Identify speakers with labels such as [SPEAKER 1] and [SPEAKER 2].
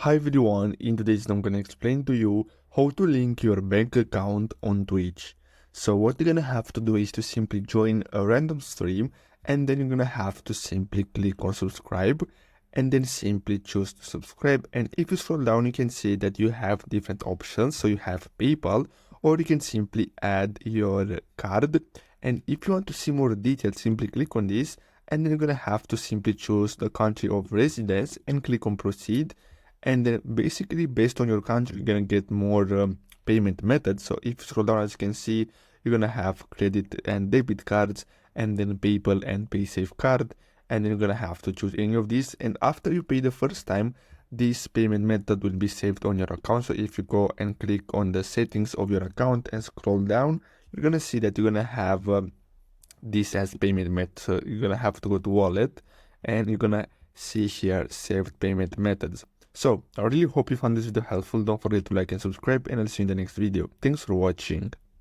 [SPEAKER 1] Hi everyone, in today's video I'm gonna explain to you how to link your bank account on Twitch. So what you're gonna have to do is to simply join a random stream, and then you're gonna have to simply click on subscribe and then simply choose to subscribe. And if you scroll down, you can see that you have different options. So you have PayPal, or you can simply add your card. And if you want to see more details, simply click on this, and then you're gonna have to simply choose the country of residence and click on proceed. And then basically based on your country you're gonna get more payment methods. So if you scroll down, as you can see, you're gonna have credit and debit cards, and then PayPal and PaySafe card, and then you're gonna have to choose any of these. And after you pay the first time, this payment method will be saved on your account. So if you go and click on the settings of your account and scroll down, you're gonna see that you're gonna have this as payment method. So you're gonna have to go to wallet, and you're gonna see here saved payment methods. So I really hope you found this video helpful. Don't forget to like and subscribe, and I'll see you in the next video. Thanks for watching.